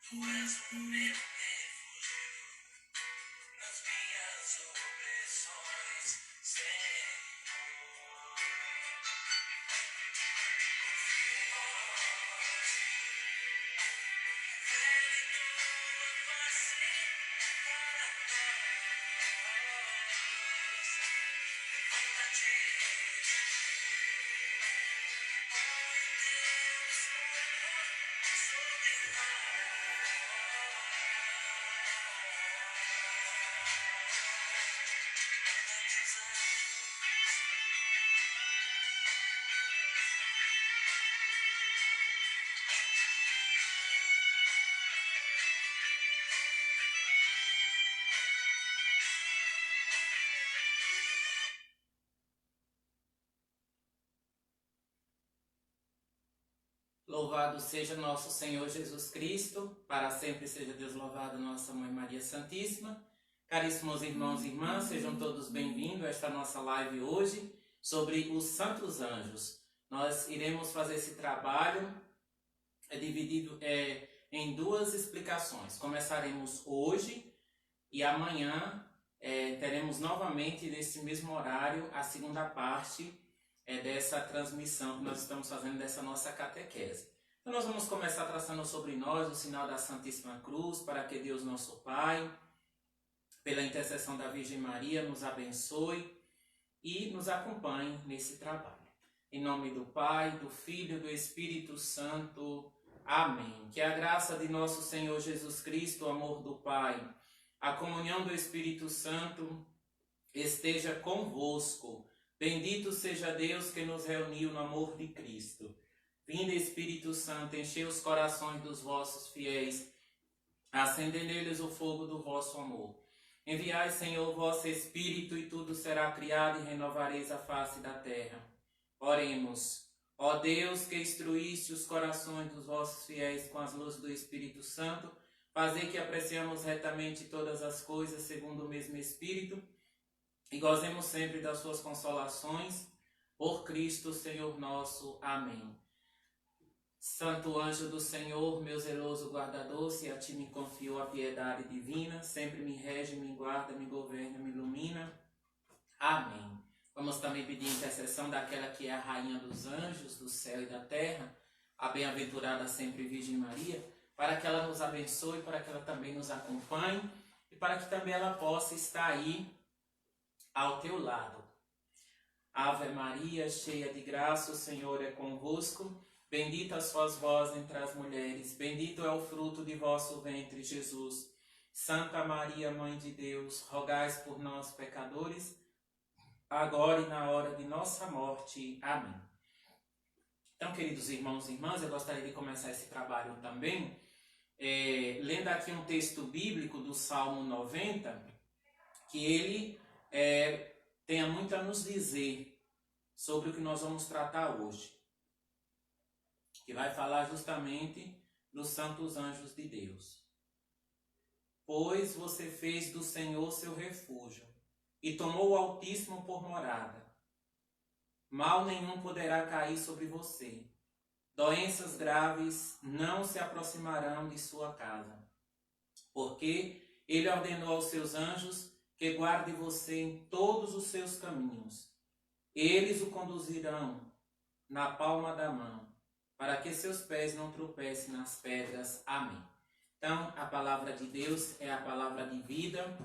Tu és o meu refúgio nas minhas opressões, Senhor. Confio em vós, revele tua face para nós. Levanta-te, põe Deus sobre nós. Louvado seja nosso Senhor Jesus Cristo, para sempre seja Deus louvado, nossa Mãe Maria Santíssima. Caríssimos irmãos e irmãs, sejam todos bem-vindos a esta nossa live hoje sobre os Santos Anjos. Nós iremos fazer esse trabalho dividido em duas explicações. Começaremos hoje e amanhã teremos novamente nesse mesmo horário a segunda parte dessa transmissão que nós estamos fazendo dessa nossa catequese. Então nós vamos começar traçando sobre nós o sinal da Santíssima Cruz, para que Deus nosso Pai, pela intercessão da Virgem Maria, nos abençoe e nos acompanhe nesse trabalho. Em nome do Pai, do Filho e do Espírito Santo. Amém. Que a graça de nosso Senhor Jesus Cristo, o amor do Pai, a comunhão do Espírito Santo esteja convosco. Bendito seja Deus que nos reuniu no amor de Cristo. Vinde, Espírito Santo, enchei os corações dos vossos fiéis, acendei neles o fogo do vosso amor. Enviai, Senhor, vosso Espírito, e tudo será criado, e renovareis a face da terra. Oremos. Ó Deus, que instruíste os corações dos vossos fiéis com as luzes do Espírito Santo, fazei que apreciemos retamente todas as coisas segundo o mesmo Espírito, e gozemos sempre das suas consolações, por Cristo Senhor nosso. Amém. Santo anjo do Senhor, meu zeloso guardador, se a ti me confiou a piedade divina, sempre me rege, me guarda, me governa, me ilumina. Amém. Vamos também pedir intercessão daquela que é a rainha dos anjos, do céu e da terra, a bem-aventurada sempre Virgem Maria, para que ela nos abençoe, para que ela também nos acompanhe e para que também ela possa estar aí ao teu lado. Ave Maria, cheia de graça, o Senhor é convosco. Bendita sois vós entre as mulheres, bendito é o fruto de vosso ventre, Jesus. Santa Maria, Mãe de Deus, rogai por nós, pecadores, agora e na hora de nossa morte. Amém. Então, queridos irmãos e irmãs, eu gostaria de começar esse trabalho também, lendo aqui um texto bíblico do Salmo 90, que ele tenha muito a nos dizer sobre o que nós vamos tratar hoje, que vai falar justamente dos santos anjos de Deus. Pois você fez do Senhor seu refúgio e tomou o Altíssimo por morada. Mal nenhum poderá cair sobre você. Doenças graves não se aproximarão de sua casa, porque ele ordenou aos seus anjos que guarde você em todos os seus caminhos. Eles o conduzirão na palma da mão, para que seus pés não tropecem nas pedras. Amém. Então, a palavra de Deus é a palavra de vida,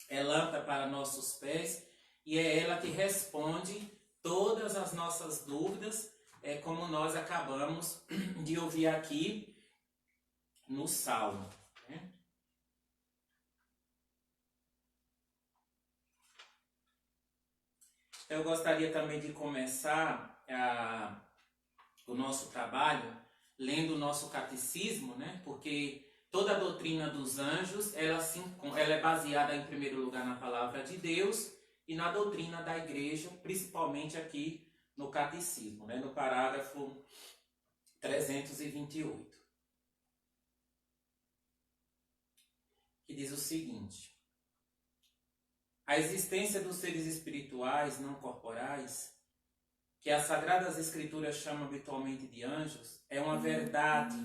é lâmpada para nossos pés, e é ela que responde todas as nossas dúvidas como nós acabamos de ouvir aqui no Salmo. Né? Eu gostaria também de começar o nosso trabalho lendo o nosso catecismo, né? Porque toda a doutrina dos anjos, ela é baseada em primeiro lugar na palavra de Deus e na doutrina da igreja, principalmente aqui no catecismo, né? No parágrafo 328, que diz o seguinte: a existência dos seres espirituais não corporais, que as Sagradas Escrituras chamam habitualmente de anjos, é uma verdade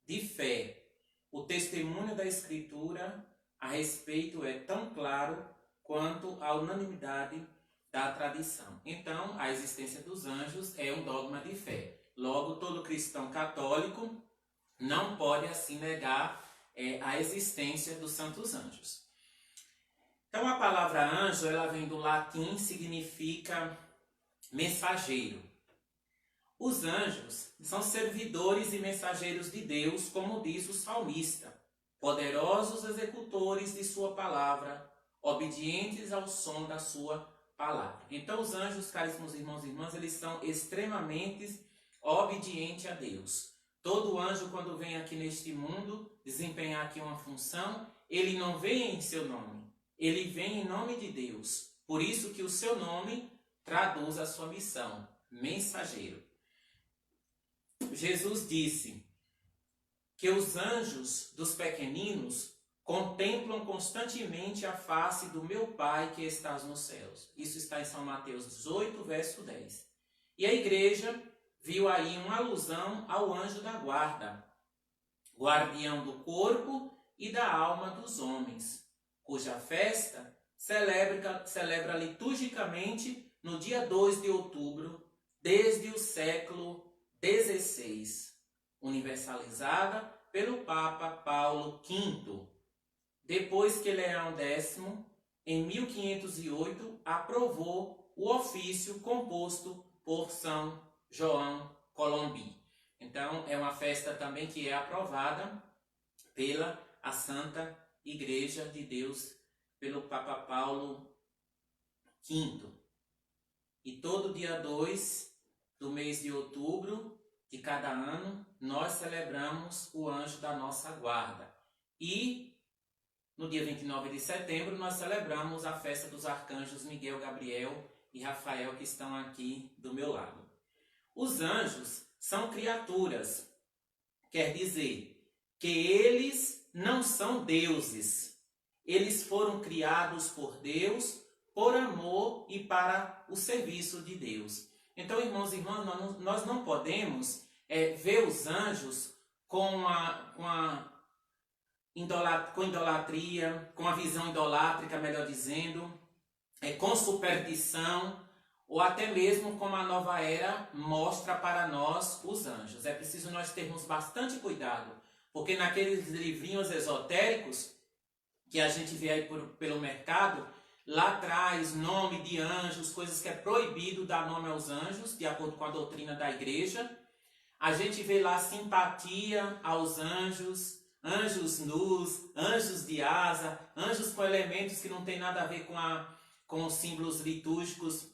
de fé. O testemunho da Escritura a respeito é tão claro quanto a unanimidade da tradição. Então, a existência dos anjos é um dogma de fé. Logo, todo cristão católico não pode assim negar a existência dos santos anjos. Então, a palavra anjo, ela vem do latim, significa mensageiro. Os anjos são servidores e mensageiros de Deus, como diz o salmista, poderosos executores de sua palavra, obedientes ao som da sua palavra. Então, os anjos, caríssimos irmãos e irmãs, eles são extremamente obedientes a Deus. Todo anjo, quando vem aqui neste mundo desempenhar aqui uma função, ele não vem em seu nome, ele vem em nome de Deus. Por isso que o seu nome traduz a sua missão, mensageiro. Jesus disse que os anjos dos pequeninos contemplam constantemente a face do meu Pai que estás nos céus. Isso está em São Mateus 18, verso 10. E a igreja viu aí uma alusão ao anjo da guarda, guardião do corpo e da alma dos homens, cuja festa celebra liturgicamente no dia 2 de outubro, desde o século XVI, universalizada pelo Papa Paulo V, depois que Leão X, em 1508, aprovou o ofício composto por São João Colombi. Então, é uma festa também que é aprovada pela a Santa Igreja de Deus, pelo Papa Paulo V. E todo dia 2 do mês de outubro de cada ano, nós celebramos o anjo da nossa guarda. E no dia 29 de setembro, nós celebramos a festa dos arcanjos Miguel, Gabriel e Rafael, que estão aqui do meu lado. Os anjos são criaturas, quer dizer que eles não são deuses. Eles foram criados por Deus, por amor e para o serviço de Deus. Então, irmãos e irmãs, nós não podemos ver os anjos com idolatria, com a visão idolátrica, melhor dizendo, com superstição, ou até mesmo como a nova era mostra para nós os anjos. É preciso nós termos bastante cuidado, porque naqueles livrinhos esotéricos que a gente vê aí pelo mercado, lá traz nome de anjos, coisas que é proibido dar nome aos anjos, de acordo com a doutrina da igreja. A gente vê lá simpatia aos anjos, anjos nus, anjos de asa, anjos com elementos que não tem nada a ver com os símbolos litúrgicos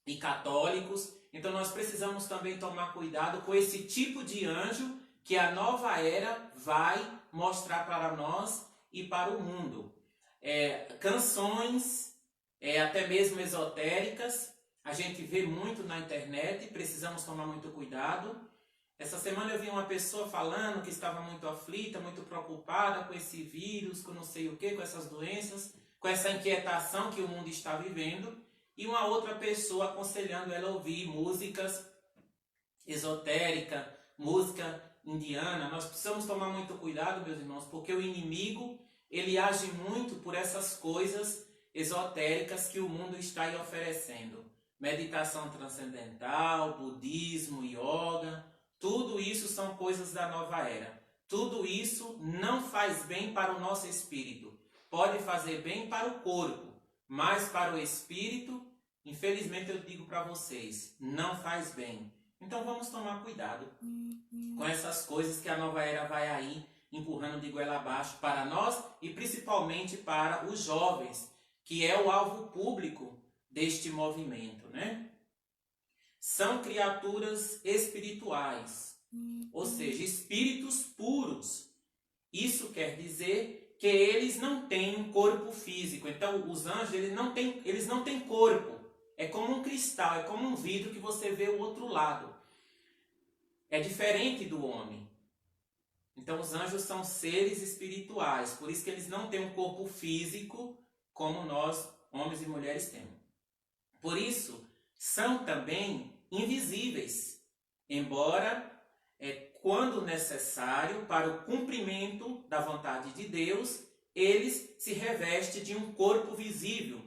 e católicos. Então nós precisamos também tomar cuidado com esse tipo de anjo que a nova era vai mostrar para nós e para o mundo. Canções, até mesmo esotéricas, a gente vê muito na internet, precisamos tomar muito cuidado. Essa semana eu vi uma pessoa falando que estava muito aflita, muito preocupada com esse vírus, com não sei o que, com essas doenças, com essa inquietação que o mundo está vivendo, e uma outra pessoa aconselhando ela a ouvir músicas esotéricas, música indiana. Nós precisamos tomar muito cuidado, meus irmãos, porque o inimigo, ele age muito por essas coisas esotéricas que o mundo está aí oferecendo. Meditação transcendental, budismo, yoga, tudo isso são coisas da nova era. Tudo isso não faz bem para o nosso espírito. Pode fazer bem para o corpo, mas para o espírito, infelizmente eu digo para vocês, não faz bem. Então vamos tomar cuidado com essas coisas que a nova era vai aí empurrando de goela abaixo para nós e principalmente para os jovens, que é o alvo público deste movimento, né? São criaturas espirituais, ou seja, espíritos puros. Isso quer dizer que eles não têm um corpo físico. Então, os anjos, eles não têm corpo. É como um cristal, é como um vidro que você vê o outro lado. É diferente do homem. Então, os anjos são seres espirituais. Por isso que eles não têm um corpo físico como nós, homens e mulheres, temos. Por isso, são também invisíveis. Embora, quando necessário, para o cumprimento da vontade de Deus, eles se revestem de um corpo visível,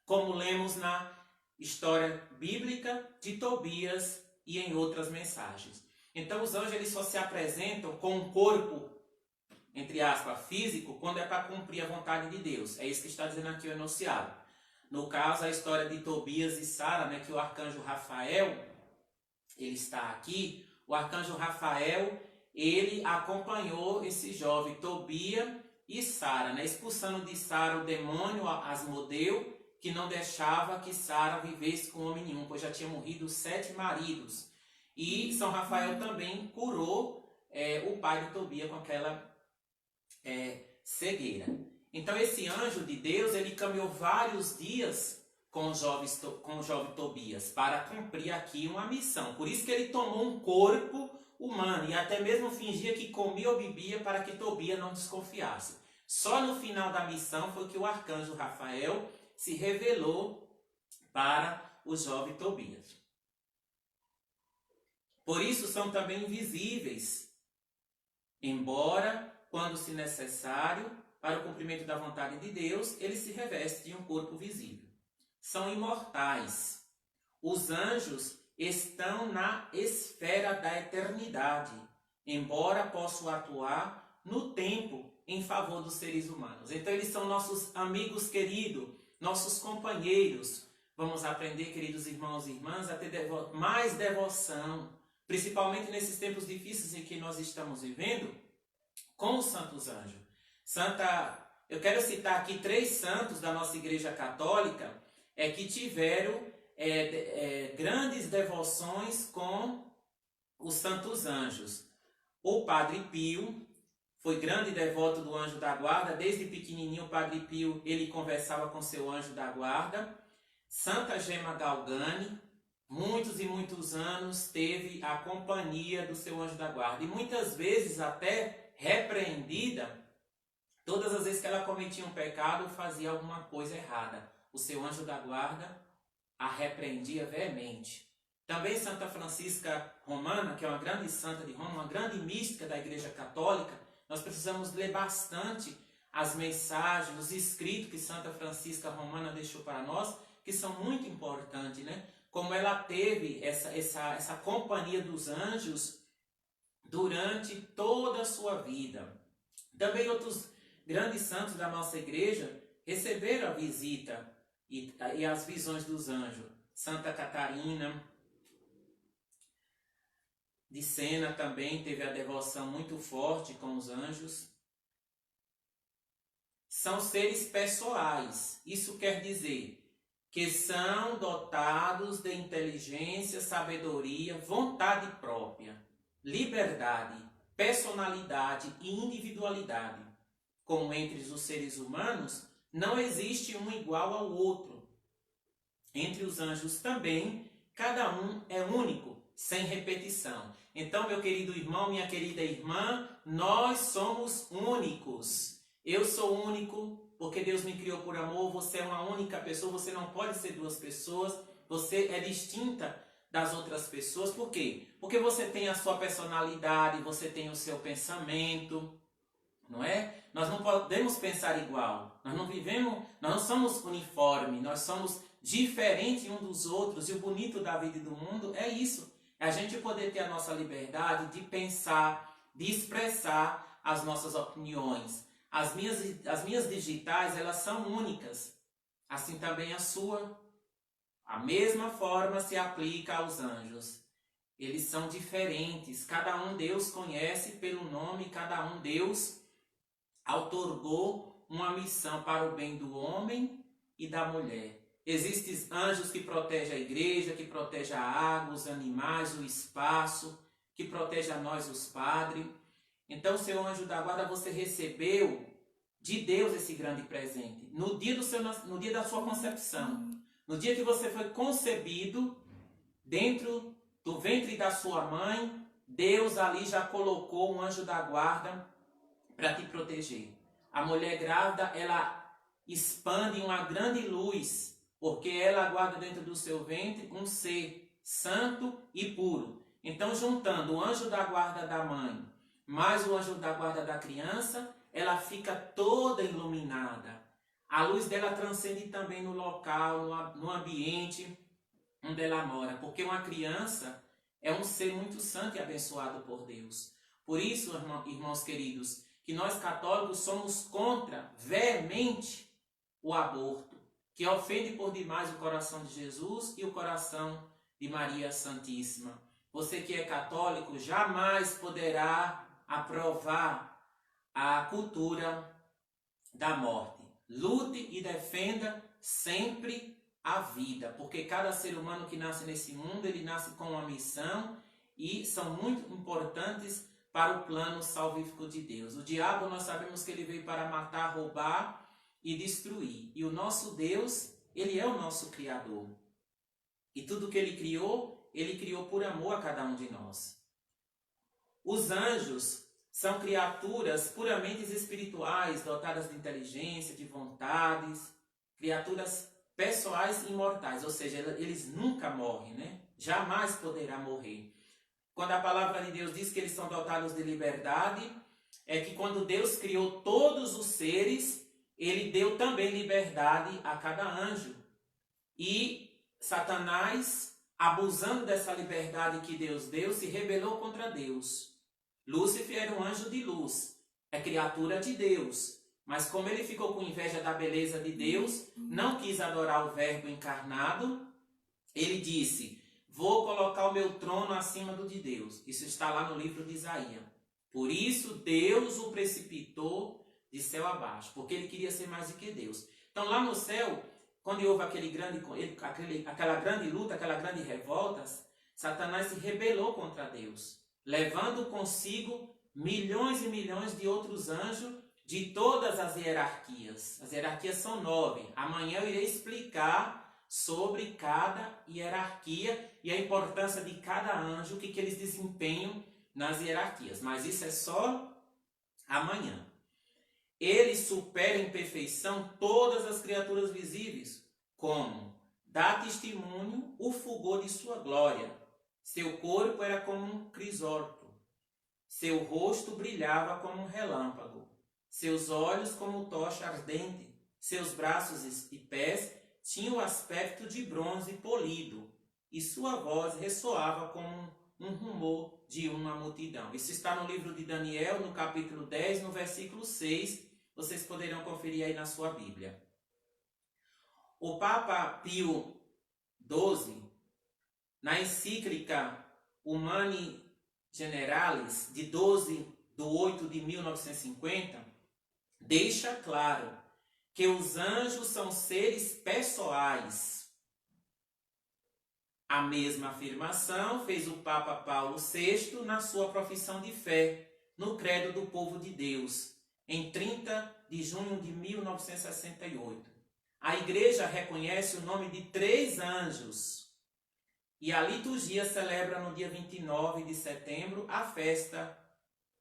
como lemos na história bíblica de Tobias e em outras mensagens. Então, os anjos eles só se apresentam com um corpo, entre aspas, físico, quando é para cumprir a vontade de Deus. É isso que está dizendo aqui o enunciado. No caso, a história de Tobias e Sara, né, que o arcanjo Rafael, ele está aqui. O arcanjo Rafael, ele acompanhou esse jovem Tobias e Sara, né, expulsando de Sara o demônio Asmodeu, que não deixava que Sara vivesse com homem nenhum, pois já tinha morrido 7 maridos. E São Rafael também curou o pai de Tobias com aquela cegueira. Então esse anjo de Deus, ele caminhou vários dias com o jovem Tobias para cumprir aqui uma missão. Por isso que ele tomou um corpo humano e até mesmo fingia que comia ou bebia para que Tobias não desconfiasse. Só no final da missão foi que o arcanjo Rafael se revelou para o jovem Tobias. Por isso são também invisíveis, embora, quando se necessário, para o cumprimento da vontade de Deus, eles se revestem de um corpo visível. São imortais. Os anjos estão na esfera da eternidade, embora possam atuar no tempo em favor dos seres humanos. Então eles são nossos amigos queridos, nossos companheiros. Vamos aprender, queridos irmãos e irmãs, a ter mais devoção, principalmente nesses tempos difíceis em que nós estamos vivendo, com os santos anjos. Eu quero citar aqui 3 santos da nossa Igreja Católica que tiveram grandes devoções com os santos anjos. O Padre Pio foi grande devoto do anjo da guarda. Desde pequenininho o Padre Pio ele conversava com seu anjo da guarda. Santa Gema Galgani, muitos e muitos anos teve a companhia do seu anjo da guarda. E muitas vezes até repreendida, todas as vezes que ela cometia um pecado ou fazia alguma coisa errada, o seu anjo da guarda a repreendia veemente. Também Santa Francisca Romana, que é uma grande santa de Roma, uma grande mística da Igreja Católica, nós precisamos ler bastante as mensagens, os escritos que Santa Francisca Romana deixou para nós, que são muito importantes, né? Como ela teve essa companhia dos anjos durante toda a sua vida. Também outros grandes santos da nossa igreja receberam a visita e as visões dos anjos. Santa Catarina de Sena também teve a devoção muito forte com os anjos. São seres pessoais. Isso quer dizer que são dotados de inteligência, sabedoria, vontade própria, liberdade, personalidade e individualidade. Como entre os seres humanos, não existe um igual ao outro. Entre os anjos também, cada um é único, sem repetição. Então, meu querido irmão, minha querida irmã, nós somos únicos. Eu sou único porque Deus me criou por amor, você é uma única pessoa, você não pode ser 2 pessoas, você é distinta das outras pessoas. Por quê? Porque você tem a sua personalidade, você tem o seu pensamento, não é? Nós não podemos pensar igual, nós não somos uniformes, nós somos diferentes uns dos outros, e o bonito da vida e do mundo é isso, é a gente poder ter a nossa liberdade de pensar, de expressar as nossas opiniões. As minhas digitais, elas são únicas, assim também a sua. A mesma forma se aplica aos anjos. eles são diferentes. Cada um Deus conhece pelo nome, cada um Deus outorgou uma missão para o bem do homem e da mulher. Existem anjos que protegem a igreja, que protegem a água, os animais, o espaço, que protegem a nós, os padres. Então, seu anjo da guarda, você recebeu de Deus esse grande presente. No dia da sua concepção, no dia que você foi concebido, dentro do ventre da sua mãe, Deus ali já colocou um anjo da guarda para te proteger. A mulher grávida, ela expande uma grande luz, porque ela guarda dentro do seu ventre um ser santo e puro. Então, juntando o anjo da guarda da mãe mais o anjo da guarda da criança, ela fica toda iluminada. A luz dela transcende também no local, no ambiente onde ela mora, porque uma criança é um ser muito santo e abençoado por Deus. Por isso, irmãos queridos, que nós católicos somos contra veemente o aborto, que ofende por demais o coração de Jesus e o coração de Maria Santíssima. Você que é católico jamais poderá aprovar a cultura da morte. Lute e defenda sempre a vida, porque cada ser humano que nasce nesse mundo, ele nasce com uma missão e são muito importantes para o plano salvífico de Deus. O diabo, nós sabemos que ele veio para matar, roubar e destruir. E o nosso Deus, ele é o nosso Criador. E tudo que ele criou por amor a cada um de nós. Os anjos são criaturas puramente espirituais, dotadas de inteligência, de vontades, criaturas pessoais e imortais, ou seja, eles nunca morrem, né? Jamais poderá morrer. Quando a palavra de Deus diz que eles são dotados de liberdade, é que quando Deus criou todos os seres, ele deu também liberdade a cada anjo. E Satanás, abusando dessa liberdade que Deus deu, se rebelou contra Deus. Lúcifer era um anjo de luz, é criatura de Deus. Mas como ele ficou com inveja da beleza de Deus, não quis adorar o Verbo encarnado, ele disse: vou colocar o meu trono acima do de Deus. Isso está lá no livro de Isaías. Por isso Deus o precipitou de céu abaixo, porque ele queria ser mais do que Deus. Então lá no céu, quando houve aquela grande luta, aquela grande revolta, Satanás se rebelou contra Deus, levando consigo milhões e milhões de outros anjos de todas as hierarquias. As hierarquias são 9. Amanhã eu irei explicar sobre cada hierarquia e a importância de cada anjo, o que eles desempenham nas hierarquias. Mas isso é só amanhã. Ele supera em perfeição todas as criaturas visíveis, como dá testemunho o fulgor de sua glória. Seu corpo era como um crisólito, seu rosto brilhava como um relâmpago, seus olhos como tocha ardente, seus braços e pés tinham o aspecto de bronze polido, e sua voz ressoava como um rumor de uma multidão. Isso está no livro de Daniel, no capítulo 10, no versículo 6. Vocês poderão conferir aí na sua Bíblia. O Papa Pio XII, na encíclica Humani Generalis, de 12/8 de 1950, deixa claro que os anjos são seres pessoais. A mesma afirmação fez o Papa Paulo VI na sua profissão de fé, no Credo do Povo de Deus, em 30 de junho de 1968. A Igreja reconhece o nome de 3 anjos e a liturgia celebra no dia 29 de setembro a festa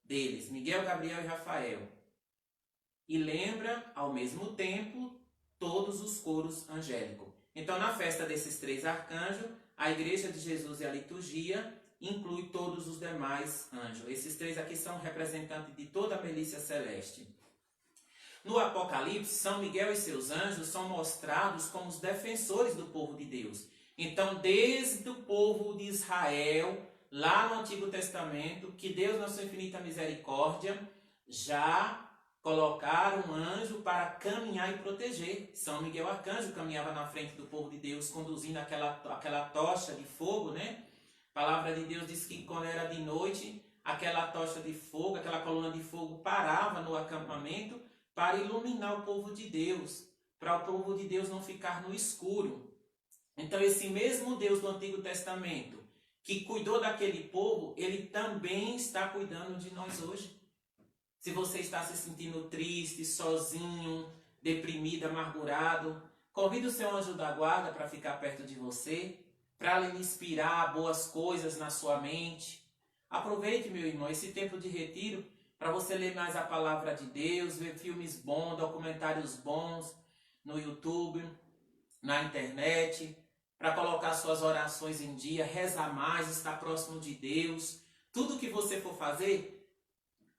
deles, Miguel, Gabriel e Rafael. E lembra, ao mesmo tempo, todos os coros angélicos. Então, na festa desses 3 arcanjos, a Igreja de Jesus e a liturgia inclui todos os demais anjos. Esses 3 aqui são representantes de toda a milícia celeste. No Apocalipse, São Miguel e seus anjos são mostrados como os defensores do povo de Deus. Então, desde o povo de Israel, lá no Antigo Testamento, que Deus, na sua infinita misericórdia, já colocaram um anjo para caminhar e proteger. São Miguel Arcanjo caminhava na frente do povo de Deus, conduzindo aquela tocha de fogo, né? A palavra de Deus diz que quando era de noite, aquela tocha de fogo, aquela coluna de fogo parava no acampamento para iluminar o povo de Deus, para o povo de Deus não ficar no escuro. Então esse mesmo Deus do Antigo Testamento, que cuidou daquele povo, ele também está cuidando de nós hoje. Se você está se sentindo triste, sozinho, deprimido, amargurado, convide o seu anjo da guarda para ficar perto de você, para lhe inspirar boas coisas na sua mente. Aproveite, meu irmão, esse tempo de retiro para você ler mais a palavra de Deus, ver filmes bons, documentários bons no YouTube, na internet, para colocar suas orações em dia, rezar mais, estar próximo de Deus. Tudo que você for fazer,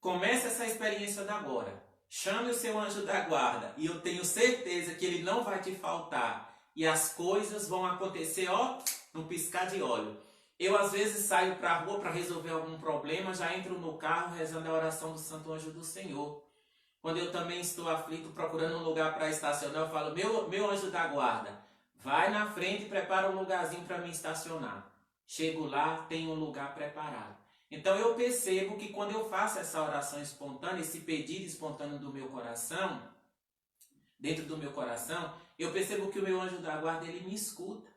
comece essa experiência da agora. Chame o seu anjo da guarda e eu tenho certeza que ele não vai te faltar. E as coisas vão acontecer, ó, num piscar de olho. Eu às vezes saio para a rua para resolver algum problema, já entro no carro rezando a oração do Santo Anjo do Senhor. Quando eu também estou aflito, procurando um lugar para estacionar, eu falo, meu anjo da guarda, vai na frente e prepara um lugarzinho para mim estacionar. Chego lá, tem um lugar preparado. Então eu percebo que quando eu faço essa oração espontânea, esse pedido espontâneo do meu coração, dentro do meu coração, eu percebo que o meu anjo da guarda, ele me escuta,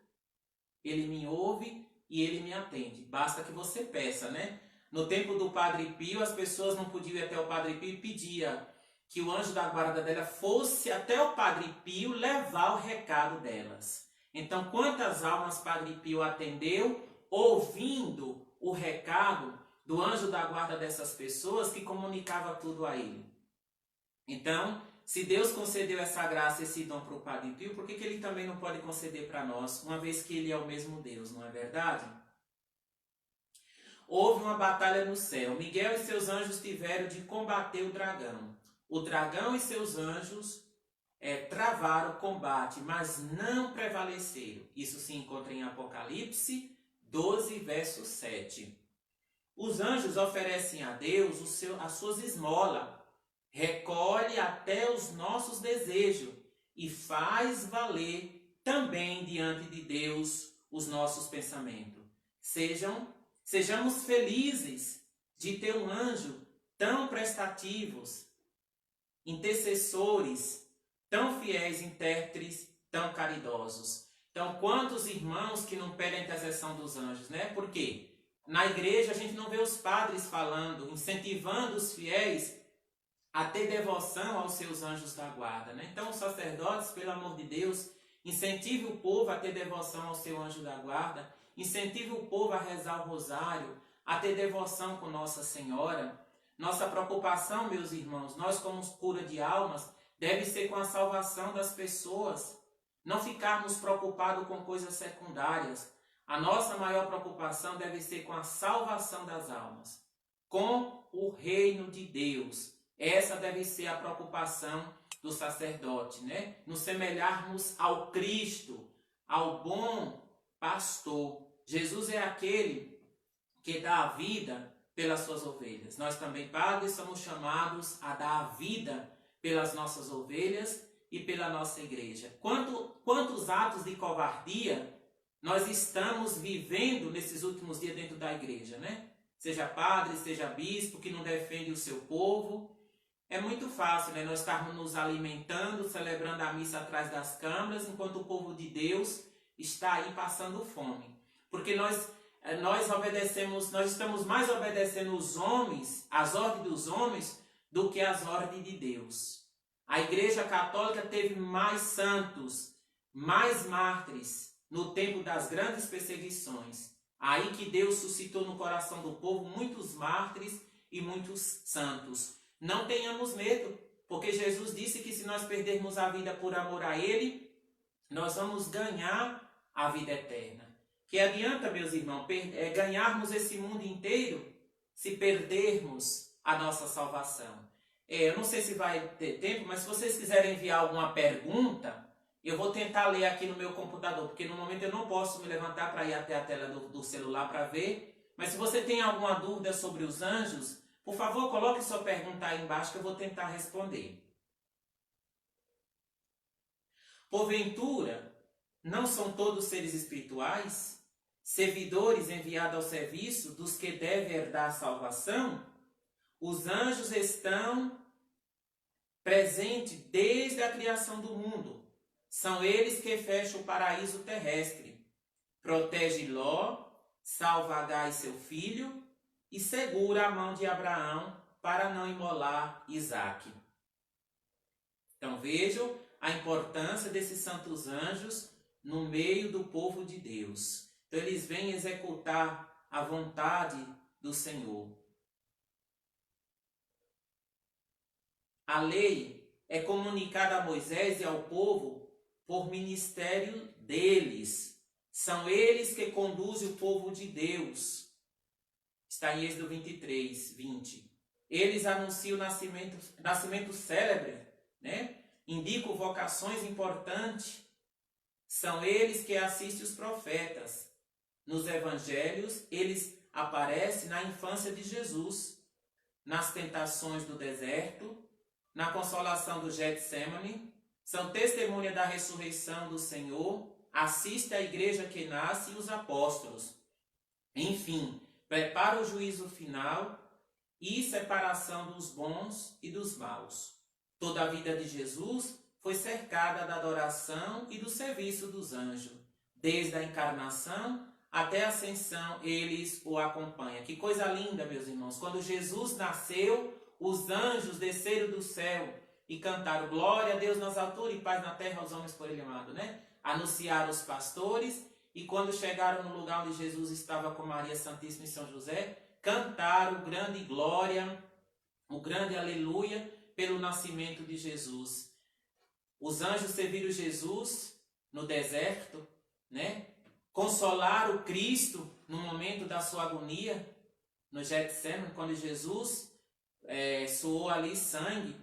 ele me ouve e ele me atende. Basta que você peça, né? No tempo do Padre Pio, as pessoas não podiam ir até o Padre Pio e pedia que o anjo da guarda dela fosse até o Padre Pio levar o recado delas. Então, quantas almas Padre Pio atendeu ouvindo o recado do anjo da guarda dessas pessoas que comunicava tudo a ele? Então, se Deus concedeu essa graça, esse dom para o Padre Pio, por que ele também não pode conceder para nós, uma vez que ele é o mesmo Deus, não é verdade? Houve uma batalha no céu. Miguel e seus anjos tiveram de combater o dragão. O dragão e seus anjos travaram o combate, mas não prevaleceram. Isso se encontra em Apocalipse 12, verso 7. Os anjos oferecem a Deus as suas esmolas, recolhe até os nossos desejos e faz valer também diante de Deus os nossos pensamentos. Sejamos felizes de ter um anjo tão prestativos, intercessores, tão fiéis, intérpretes, tão caridosos. Então, quantos irmãos que não pedem a intercessão dos anjos, né? Por quê? Na igreja a gente não vê os padres falando, incentivando os fiéis a ter devoção aos seus anjos da guarda, né? Então, os sacerdotes, pelo amor de Deus, incentive o povo a ter devoção ao seu anjo da guarda, incentive o povo a rezar o rosário, a ter devoção com Nossa Senhora. Nossa preocupação, meus irmãos, nós como cura de almas, deve ser com a salvação das pessoas. Não ficarmos preocupados com coisas secundárias. A nossa maior preocupação deve ser com a salvação das almas, com o reino de Deus. Essa deve ser a preocupação do sacerdote, né? Nos semelharmos ao Cristo, ao bom pastor. Jesus é aquele que dá a vida pelas suas ovelhas. Nós também, padres, somos chamados a dar a vida pelas nossas ovelhas e pela nossa igreja. Quantos atos de covardia nós estamos vivendo nesses últimos dias dentro da igreja, né? Seja padre, seja bispo, que não defende o seu povo. É muito fácil, né? Nós estarmos nos alimentando, celebrando a missa atrás das câmaras, enquanto o povo de Deus está aí passando fome. Porque nós estamos mais obedecendo os homens, as ordens dos homens, do que as ordens de Deus. A Igreja Católica teve mais santos, mais mártires no tempo das grandes perseguições. Aí que Deus suscitou no coração do povo muitos mártires e muitos santos. Não tenhamos medo, porque Jesus disse que se nós perdermos a vida por amor a Ele, nós vamos ganhar a vida eterna. Que adianta, meus irmãos, ganharmos esse mundo inteiro se perdermos a nossa salvação? Eu não sei se vai ter tempo, mas se vocês quiserem enviar alguma pergunta, eu vou tentar ler aqui no meu computador, porque no momento eu não posso me levantar para ir até a tela do celular para ver. Mas se você tem alguma dúvida sobre os anjos, por favor, coloque sua pergunta aí embaixo que eu vou tentar responder. Porventura, não são todos seres espirituais? servidores enviados ao serviço dos que devem herdar a salvação, os anjos estão presentes desde a criação do mundo. São eles que fecham o paraíso terrestre, protege Ló, salva Agar e seu filho e segura a mão de Abraão para não imolar Isaque. Então vejam a importância desses santos anjos no meio do povo de Deus. Então eles vêm executar a vontade do Senhor. A lei é comunicada a Moisés e ao povo por ministério deles. São eles que conduzem o povo de Deus. Está em Êxodo 23, 20. Eles anunciam o nascimento célebre, né? Indicam vocações importantes. São eles que assistem os profetas. Nos evangelhos, eles aparecem na infância de Jesus, nas tentações do deserto, na consolação do Getsemane, são testemunha da ressurreição do Senhor, assiste a igreja que nasce e os apóstolos. Enfim, prepara o juízo final e separação dos bons e dos maus. Toda a vida de Jesus foi cercada da adoração e do serviço dos anjos. Desde a encarnação até a ascensão, eles o acompanham. Que coisa linda, meus irmãos. Quando Jesus nasceu, os anjos desceram do céu e cantaram glória a Deus nas alturas e paz na terra aos homens por ele amado, né? Anunciaram os pastores e quando chegaram no lugar onde Jesus estava com Maria Santíssima e São José, cantaram grande glória, o grande aleluia pelo nascimento de Jesus. Os anjos serviram Jesus no deserto, né? Consolaram Cristo no momento da sua agonia, no Getsemane, quando Jesus suou ali sangue,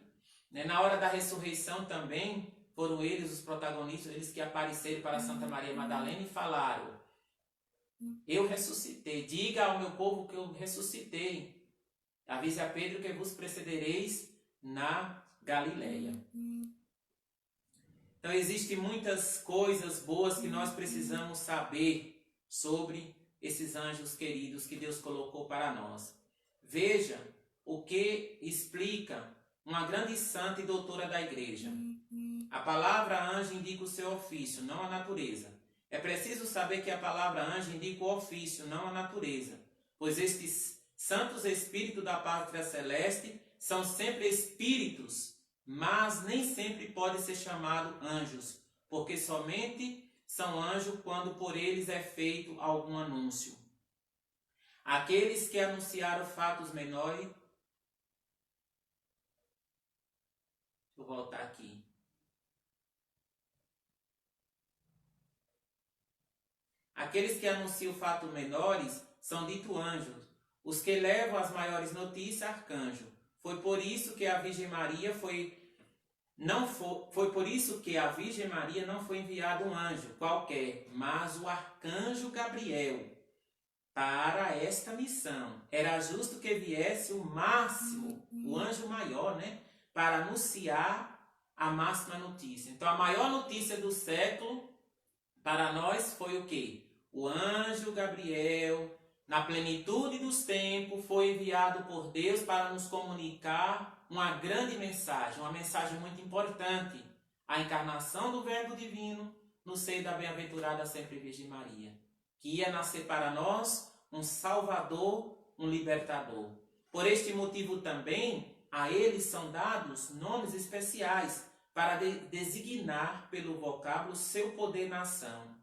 né? Na hora da ressurreição também foram eles os protagonistas, eles que apareceram para Santa Maria Madalena e falaram: eu ressuscitei, diga ao meu povo que eu ressuscitei, avise a Pedro que vos precedereis na Galileia. Então existem muitas coisas boas que nós precisamos saber sobre esses anjos queridos que Deus colocou para nós. Veja o que explica uma grande santa e doutora da igreja. A palavra anjo indica o seu ofício, não a natureza. É preciso saber que a palavra anjo indica o ofício, não a natureza, pois estes santos espíritos da pátria celeste são sempre espíritos, mas nem sempre podem ser chamados anjos, porque somente são anjos quando por eles é feito algum anúncio. Aqueles que anunciaram fatos menores. Vou voltar aqui. Aqueles que anunciam fatos menores são ditos anjos. Os que levam as maiores notícias, arcanjo. Foi por isso que a Virgem Maria foi por isso que a Virgem Maria não foi enviado um anjo qualquer, mas o arcanjo Gabriel para esta missão. Era justo que viesse o máximo, o anjo maior, né, para anunciar a máxima notícia. Então a maior notícia do século para nós foi o quê? O anjo Gabriel, na plenitude dos tempos, foi enviado por Deus para nos comunicar uma grande mensagem, uma mensagem muito importante, a encarnação do Verbo Divino no seio da bem-aventurada sempre Virgem Maria, que ia nascer para nós um Salvador, um Libertador. Por este motivo também, a eles são dados nomes especiais para designar pelo vocábulo seu poder na ação.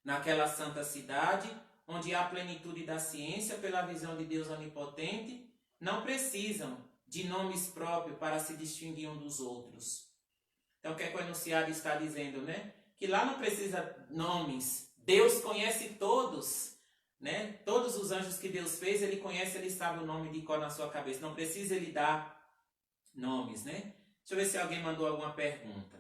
Naquela santa cidade, onde há plenitude da ciência pela visão de Deus onipotente, não precisam de nomes próprios para se distinguir um dos outros. Então, o que é que o enunciado está dizendo, né? Que lá não precisa nomes. Deus conhece todos, né? Todos os anjos que Deus fez, Ele conhece, Ele sabe o nome de cor na sua cabeça. Não precisa Ele dar nomes, né? Deixa eu ver se alguém mandou alguma pergunta.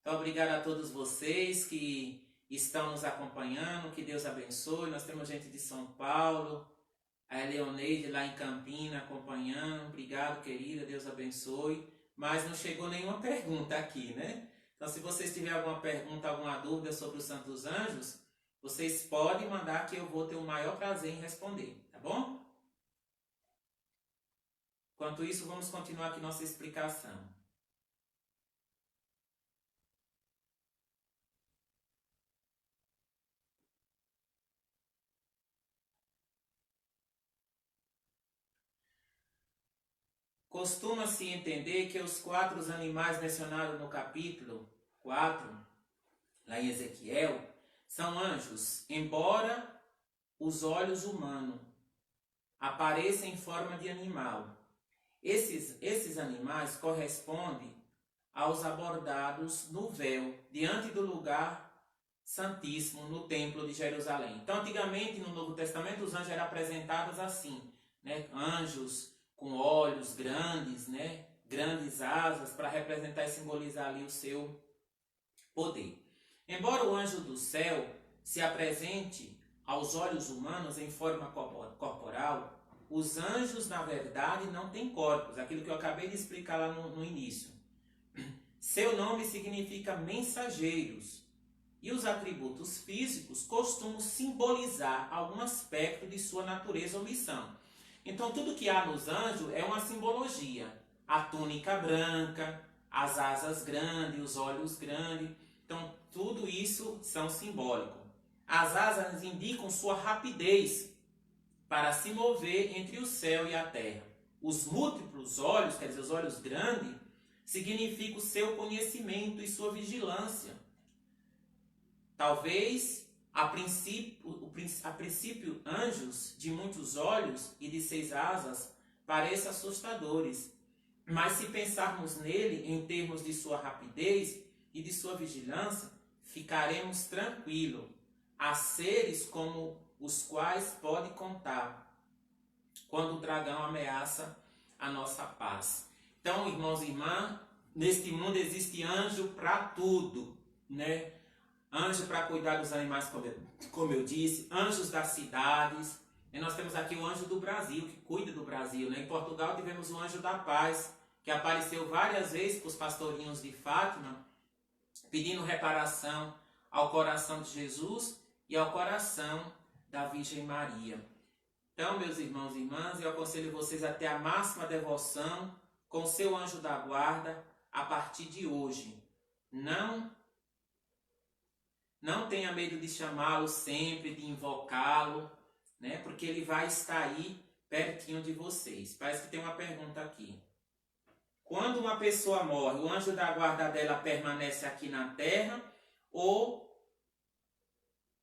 Então, obrigado a todos vocês que estão nos acompanhando, que Deus abençoe. Nós temos gente de São Paulo, a Leoneide lá em Campina acompanhando. Obrigado, querida, Deus abençoe. mas não chegou nenhuma pergunta aqui, né? Então, se vocês tiverem alguma pergunta, alguma dúvida sobre os santos anjos, vocês podem mandar que eu vou ter o maior prazer em responder, tá bom? Enquanto isso, vamos continuar aqui nossa explicação. Costuma-se entender que os 4 animais mencionados no capítulo 4, lá em Ezequiel, são anjos, embora os olhos humanos apareçam em forma de animal. Esses animais correspondem aos abordados no véu, diante do lugar santíssimo, no templo de Jerusalém. Então, antigamente, no Novo Testamento, os anjos eram apresentados assim, né? Anjos com olhos grandes, né? Grandes asas, para representar e simbolizar ali o seu poder. Embora o anjo do céu se apresente aos olhos humanos em forma corporal, os anjos, na verdade, não têm corpos, aquilo que eu acabei de explicar lá no início. Seu nome significa mensageiros, e os atributos físicos costumam simbolizar algum aspecto de sua natureza ou missão. Então, tudo que há nos anjos é uma simbologia. A túnica branca, as asas grandes, os olhos grandes. Então, tudo isso são simbólicos. As asas indicam sua rapidez para se mover entre o céu e a terra. Os múltiplos olhos, quer dizer, os olhos grandes, significam o seu conhecimento e sua vigilância. Talvez, a princípio, anjos de muitos olhos e de 6 asas pareçam assustadores, mas se pensarmos nele em termos de sua rapidez e de sua vigilância, ficaremos tranquilos. Há seres como os quais pode contar quando o dragão ameaça a nossa paz. Então, irmãos e irmãs, neste mundo existe anjo para tudo, né? Anjo para cuidar dos animais, como eu disse, anjos das cidades. E nós temos aqui o anjo do Brasil, que cuida do Brasil, né? Em Portugal tivemos o anjo da paz, que apareceu várias vezes para os pastorinhos de Fátima, pedindo reparação ao coração de Jesus e ao coração da Virgem Maria. Então, meus irmãos e irmãs, eu aconselho vocês a ter a máxima devoção com o seu anjo da guarda a partir de hoje. Não tenha medo de chamá-lo sempre, de invocá-lo, né? Porque ele vai estar aí pertinho de vocês. Parece que tem uma pergunta aqui. Quando uma pessoa morre, o anjo da guarda dela permanece aqui na terra ou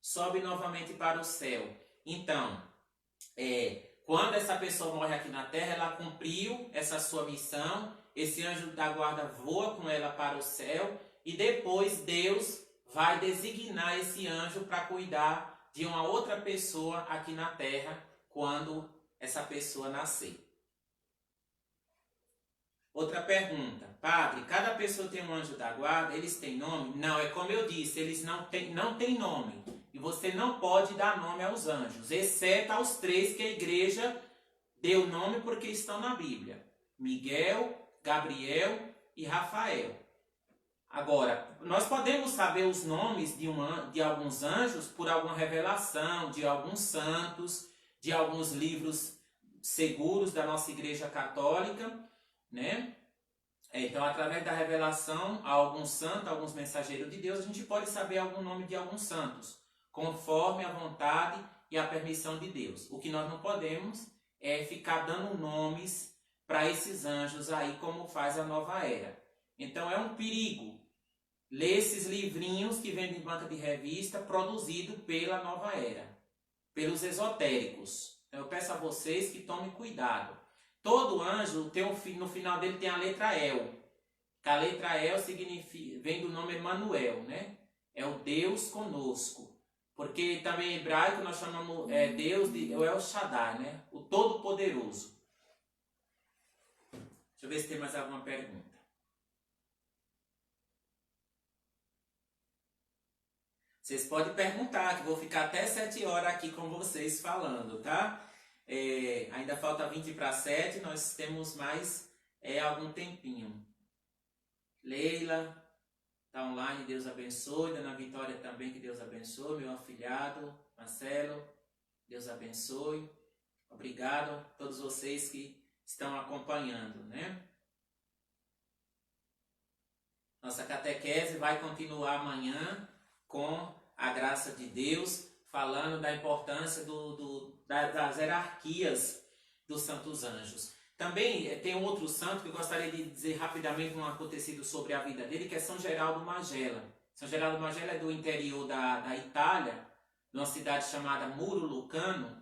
sobe novamente para o céu? Então, quando essa pessoa morre aqui na terra, ela cumpriu essa sua missão, esse anjo da guarda voa com ela para o céu e depois Deus vai designar esse anjo para cuidar de uma outra pessoa aqui na terra quando essa pessoa nascer. Outra pergunta. Padre, cada pessoa tem um anjo da guarda, eles têm nome? Não, é como eu disse, eles não têm nome. E você não pode dar nome aos anjos, exceto aos 3 que a igreja deu nome porque estão na Bíblia. Miguel, Gabriel e Rafael. Agora, nós podemos saber os nomes de alguns anjos por alguma revelação, de alguns santos, de alguns livros seguros da nossa Igreja Católica, né? Então, através da revelação a alguns santos, alguns mensageiros de Deus, a gente pode saber algum nome de alguns santos, conforme a vontade e a permissão de Deus. O que nós não podemos é ficar dando nomes para esses anjos aí, como faz a Nova Era. Então, é um perigo ler esses livrinhos que vêm de banca de revista produzido pela Nova Era, pelos esotéricos. Então, eu peço a vocês que tomem cuidado. Todo anjo tem no final dele tem a letra El. Que a letra El vem do nome Emanuel, né? É o Deus conosco. Porque também em hebraico nós chamamos Deus de El Shaddai, né? O Todo-Poderoso. Deixa eu ver se tem mais alguma pergunta. Vocês podem perguntar, que vou ficar até 7 horas aqui com vocês falando, tá? Ainda falta 20 para 7, nós temos mais algum tempinho. Leila, está online, Deus abençoe. Dona Vitória também, que Deus abençoe. Meu afilhado, Marcelo, Deus abençoe. Obrigado a todos vocês que estão acompanhando, né? Nossa catequese vai continuar amanhã com a graça de Deus, falando da importância das hierarquias dos santos anjos. Também tem um outro santo que eu gostaria de dizer rapidamente um acontecido sobre a vida dele, que é São Geraldo Magela. São Geraldo Magela é do interior da Itália, de uma cidade chamada Muro Lucano,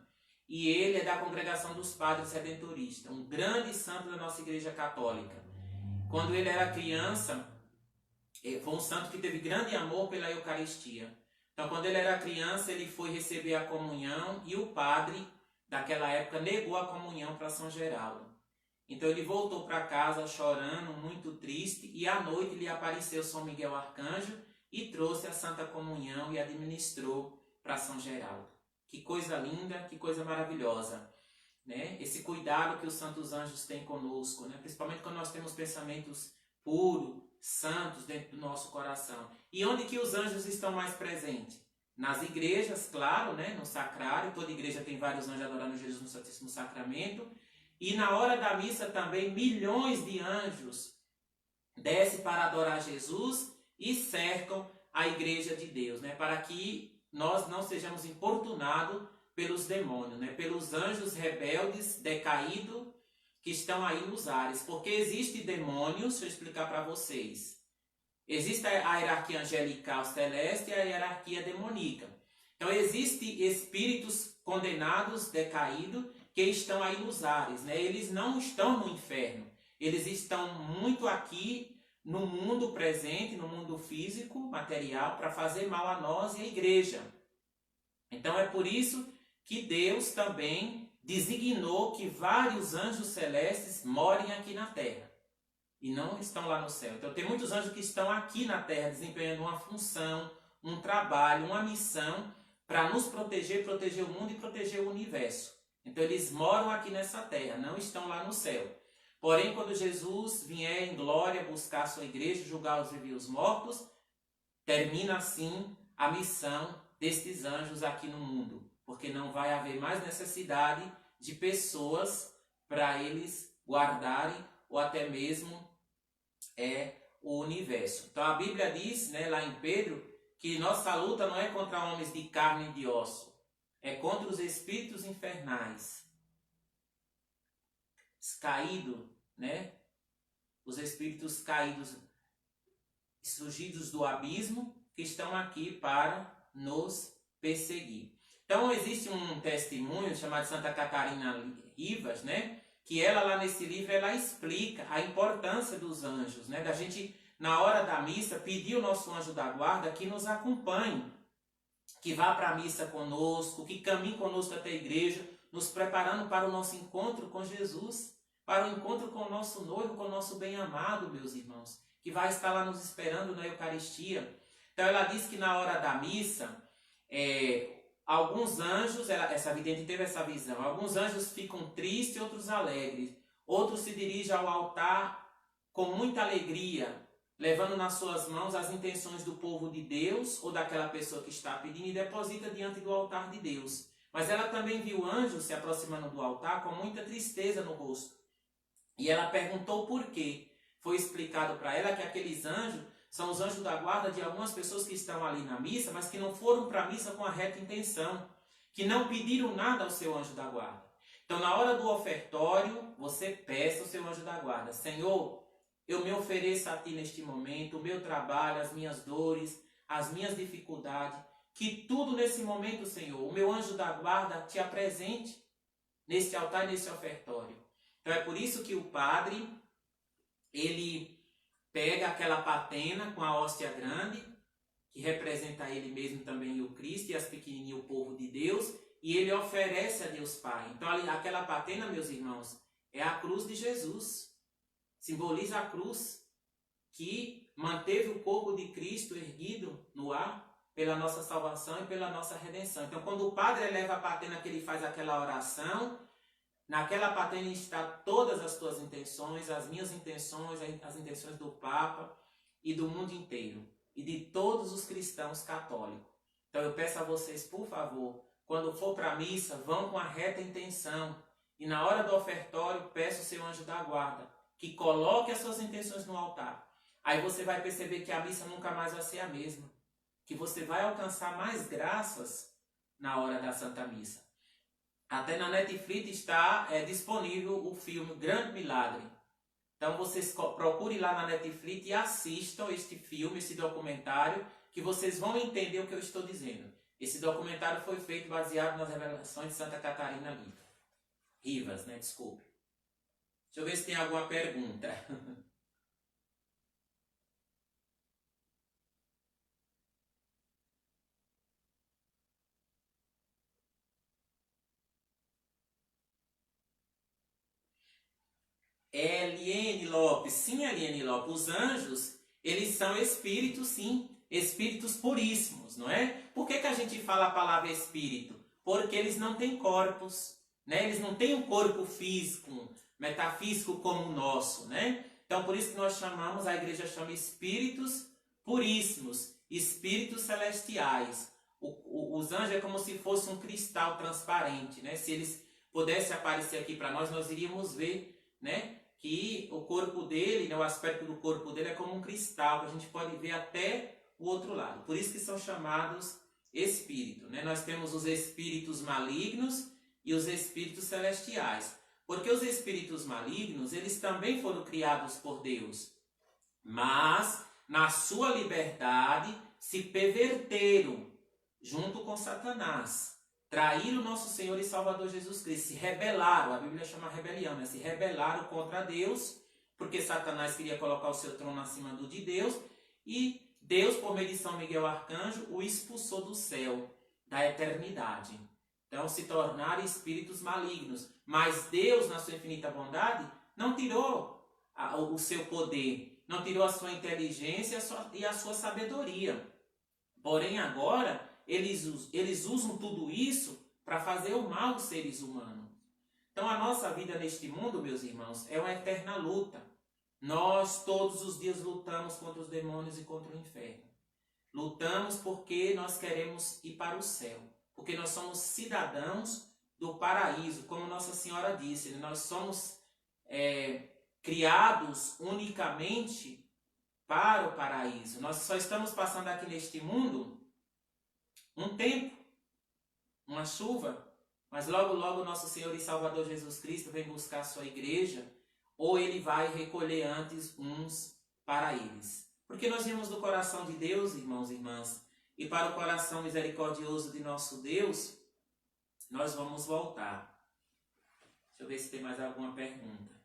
e ele é da congregação dos Padres Redentoristas, um grande santo da nossa Igreja Católica. Quando ele era criança, foi um santo que teve grande amor pela Eucaristia. Então, quando ele era criança, ele foi receber a comunhão e o padre daquela época negou a comunhão para São Geraldo. Então ele voltou para casa chorando, muito triste, e à noite lhe apareceu São Miguel Arcanjo e trouxe a Santa Comunhão e administrou para São Geraldo. Que coisa linda, que coisa maravilhosa, né? Esse cuidado que os santos anjos têm conosco, né? Principalmente quando nós temos pensamentos puros, santos dentro do nosso coração. E onde que os anjos estão mais presentes? Nas igrejas, claro, né? No sacrário, toda igreja tem vários anjos adorando Jesus no Santíssimo Sacramento. E na hora da missa também, milhões de anjos descem para adorar Jesus e cercam a igreja de Deus, né? Para que nós não sejamos importunados pelos demônios, né? Pelos anjos rebeldes, decaídos, que estão aí nos ares. Porque existe demônios, deixa eu explicar para vocês. Existe a hierarquia angelical celeste e a hierarquia demoníaca. Então, existem espíritos condenados, decaídos, que estão aí nos ares, né? Eles não estão no inferno, eles estão muito aqui no mundo presente, no mundo físico, material, para fazer mal a nós e à igreja. Então é por isso que Deus também designou que vários anjos celestes morem aqui na terra e não estão lá no céu. Então tem muitos anjos que estão aqui na terra desempenhando uma função, um trabalho, uma missão para nos proteger, proteger o mundo e proteger o universo. Então eles moram aqui nessa terra, não estão lá no céu. Porém, quando Jesus vier em glória buscar a sua igreja, julgar os vivos e os mortos, termina assim a missão destes anjos aqui no mundo. Porque não vai haver mais necessidade de pessoas para eles guardarem ou até mesmo o universo. Então a Bíblia diz, né, lá em Pedro, que nossa luta não é contra homens de carne e de osso, é contra os espíritos infernais caídos, né? Os espíritos caídos, surgidos do abismo, que estão aqui para nos perseguir. Então existe um testemunho chamado Santa Catarina Rivas, né? Que ela lá nesse livro ela explica a importância dos anjos, né? Da gente na hora da missa pedir o nosso anjo da guarda que nos acompanhe, que vá para a missa conosco, que caminhe conosco até a igreja, nos preparando para o nosso encontro com Jesus, para o encontro com o nosso noivo, com o nosso bem-amado, meus irmãos, que vai estar lá nos esperando na Eucaristia. Então ela diz que na hora da missa, alguns anjos, essa vidente teve essa visão, alguns anjos ficam tristes, outros alegres, outros se dirigem ao altar com muita alegria, levando nas suas mãos as intenções do povo de Deus ou daquela pessoa que está pedindo e deposita diante do altar de Deus. Mas ela também viu anjos se aproximando do altar com muita tristeza no rosto. E ela perguntou por quê. Foi explicado para ela que aqueles anjos são os anjos da guarda de algumas pessoas que estão ali na missa, mas que não foram para a missa com a reta intenção, que não pediram nada ao seu anjo da guarda. Então, na hora do ofertório, você peça ao seu anjo da guarda: Senhor, eu me ofereço a Ti neste momento, o meu trabalho, as minhas dores, as minhas dificuldades, que tudo nesse momento, Senhor, o meu anjo da guarda te apresente nesse altar e nesse ofertório. Então é por isso que o padre, ele pega aquela patena com a hóstia grande, que representa ele mesmo também o Cristo e as pequenininhas, o povo de Deus, e ele oferece a Deus Pai. Então aquela patena, meus irmãos, é a cruz de Jesus. Simboliza a cruz que manteve o corpo de Cristo erguido no ar pela nossa salvação e pela nossa redenção. Então, quando o padre eleva a patena, que ele faz aquela oração, naquela patena está todas as tuas intenções, as minhas intenções, as intenções do Papa, e do mundo inteiro, e de todos os cristãos católicos. Então eu peço a vocês, por favor, quando for para a missa, vão com a reta intenção. E na hora do ofertório, peço ao seu anjo da guarda que coloque as suas intenções no altar. Aí você vai perceber que a missa nunca mais vai ser a mesma. Que você vai alcançar mais graças na hora da Santa Missa. Até na Netflix está disponível o filme Grande Milagre. Então vocês procurem lá na Netflix e assistam este filme, esse documentário, que vocês vão entender o que eu estou dizendo. Esse documentário foi feito baseado nas revelações de Santa Catarina Rivas, né? Desculpe. Deixa eu ver se tem alguma pergunta. Eliane Lopes, sim, Eliane Lopes, os anjos, eles são espíritos, sim, espíritos puríssimos, não é? Por que a gente fala a palavra espírito? Porque eles não têm corpos, né? Eles não têm um corpo físico, metafísico como o nosso, né? Então, por isso que nós chamamos, a igreja chama espíritos puríssimos, espíritos celestiais. Os anjos é como se fosse um cristal transparente, né? Se eles pudessem aparecer aqui para nós, nós iríamos ver, né, que o corpo dele, né, o aspecto do corpo dele é como um cristal, que a gente pode ver até o outro lado. Por isso que são chamados espíritos, né? Nós temos os espíritos malignos e os espíritos celestiais. Porque os espíritos malignos, eles também foram criados por Deus, mas na sua liberdade se perverteram junto com Satanás. Traíram o nosso Senhor e Salvador Jesus Cristo, se rebelaram, a Bíblia chama rebelião, né? Se rebelaram contra Deus, porque Satanás queria colocar o seu trono acima do de Deus, e Deus, por meio de São Miguel Arcanjo, o expulsou do céu, da eternidade. Então se tornaram espíritos malignos, mas Deus, na sua infinita bondade, não tirou o seu poder, não tirou a sua inteligência e a sua sabedoria. Porém agora, eles usam tudo isso para fazer o mal aos seres humanos. Então a nossa vida neste mundo, meus irmãos, é uma eterna luta. Nós todos os dias lutamos contra os demônios e contra o inferno. Lutamos porque nós queremos ir para o céu. Porque nós somos cidadãos do paraíso, como Nossa Senhora disse. Nós somos criados unicamente para o paraíso. Nós só estamos passando aqui neste mundo um tempo, uma chuva, mas logo logo nosso Senhor e Salvador Jesus Cristo vem buscar a sua igreja, ou ele vai recolher antes uns para eles. Porque nós vimos do coração de Deus, irmãos e irmãs, e para o coração misericordioso de nosso Deus, nós vamos voltar. Deixa eu ver se tem mais alguma pergunta.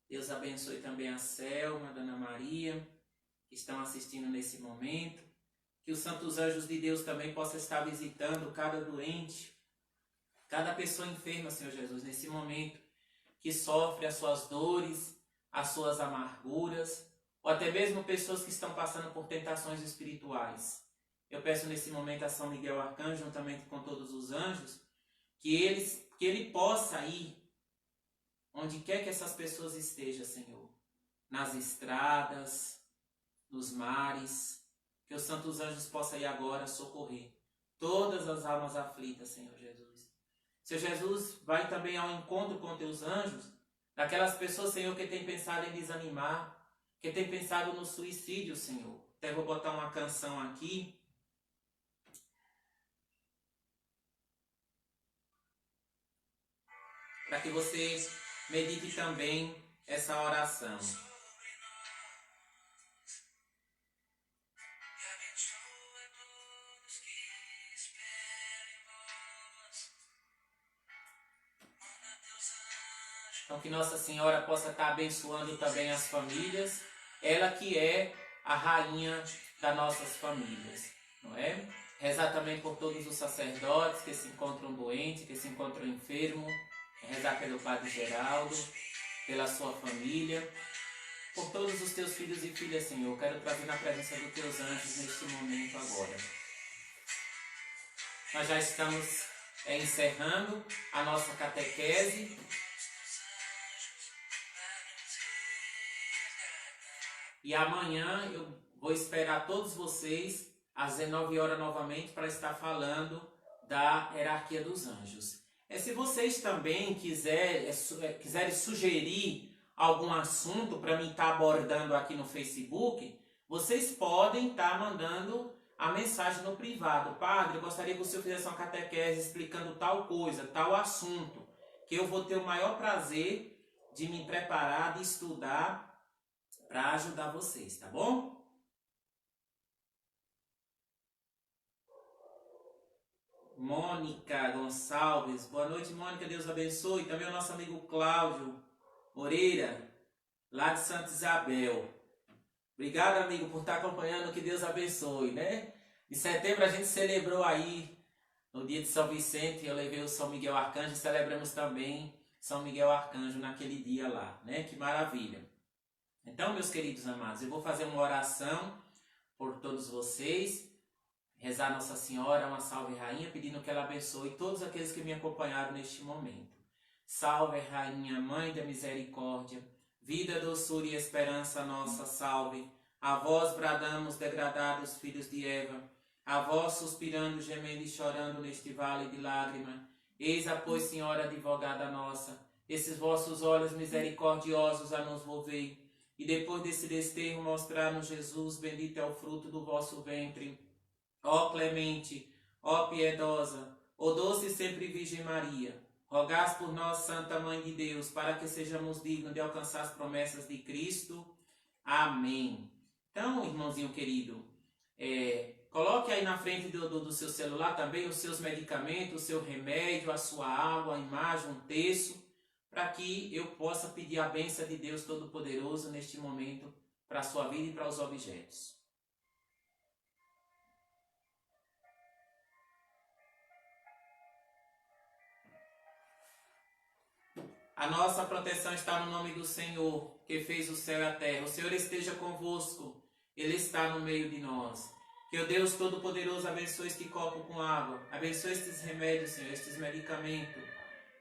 Deus abençoe também a Selma, a Dona Maria, que estão assistindo nesse momento. Que os santos anjos de Deus também possam estar visitando cada doente, cada pessoa enferma, Senhor Jesus, nesse momento, que sofre as suas dores, as suas amarguras, ou até mesmo pessoas que estão passando por tentações espirituais. Eu peço nesse momento a São Miguel Arcanjo, juntamente com todos os anjos, que ele possa ir onde quer que essas pessoas estejam, Senhor, nas estradas, nos mares, que os santos anjos possam ir agora socorrer todas as almas aflitas, Senhor Jesus. Senhor Jesus, vai também ao encontro com teus anjos, daquelas pessoas, Senhor, que têm pensado em desanimar, que têm pensado no suicídio, Senhor. Até vou botar uma canção aqui, para que você medite também essa oração. Então que Nossa Senhora possa estar abençoando também as famílias, ela que é a rainha das nossas famílias, não é? Rezar também por todos os sacerdotes que se encontram doentes, que se encontram enfermos, rezar pelo Padre Geraldo, pela sua família, por todos os teus filhos e filhas, Senhor. Quero trazer na presença dos teus anjos neste momento agora. Nós já estamos encerrando a nossa catequese. E amanhã eu vou esperar todos vocês às 19 horas novamente para estar falando da hierarquia dos anjos. Se vocês também quiserem sugerir algum assunto para mim estar abordando aqui no Facebook, vocês podem estar mandando a mensagem no privado. Padre, eu gostaria que o senhor fizesse uma catequese explicando tal coisa, tal assunto, que eu vou ter o maior prazer de me preparar, de estudar para ajudar vocês, tá bom? Mônica Gonçalves, boa noite, Mônica, Deus abençoe. Também o nosso amigo Cláudio Moreira, lá de Santa Isabel. Obrigado, amigo, por estar acompanhando, que Deus abençoe, né? Em setembro a gente celebrou aí, no dia de São Vicente, eu levei o São Miguel Arcanjo, celebramos também São Miguel Arcanjo naquele dia lá, né? Que maravilha. Então, meus queridos amados, eu vou fazer uma oração por todos vocês, rezar Nossa Senhora, uma salve rainha, pedindo que ela abençoe todos aqueles que me acompanharam neste momento. Salve rainha, mãe da misericórdia, vida, doçura e esperança nossa, salve. A vós bradamos, degradados filhos de Eva, a vós suspirando, gemendo e chorando neste vale de lágrima. Eis a pois, Senhora advogada nossa, esses vossos olhos misericordiosos a nos volvei, e depois desse desterro mostrar-nos Jesus, bendito é o fruto do vosso ventre. Ó clemente, ó piedosa, ó doce e sempre Virgem Maria, rogais por nós, Santa Mãe de Deus, para que sejamos dignos de alcançar as promessas de Cristo. Amém. Então, irmãozinho querido, coloque aí na frente do seu celular também os seus medicamentos, o seu remédio, a sua água, a imagem, um terço, para que eu possa pedir a bênção de Deus Todo-Poderoso neste momento para a sua vida e para os objetos. A nossa proteção está no nome do Senhor, que fez o céu e a terra. O Senhor esteja convosco, Ele está no meio de nós. Que o Deus Todo-Poderoso abençoe este copo com água, abençoe estes remédios, Senhor, estes medicamentos,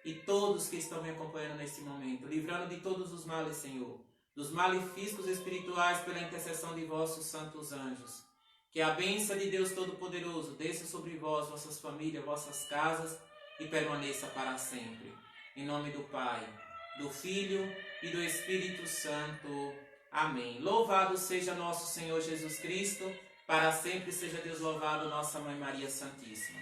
e todos que estão me acompanhando neste momento, livrando de todos os males, Senhor, dos males físicos e espirituais pela intercessão de vossos santos anjos. Que a bênção de Deus Todo-Poderoso desça sobre vós, vossas famílias, vossas casas, e permaneça para sempre. Em nome do Pai, do Filho e do Espírito Santo. Amém. Louvado seja nosso Senhor Jesus Cristo, para sempre seja Deus louvado, nossa Mãe Maria Santíssima.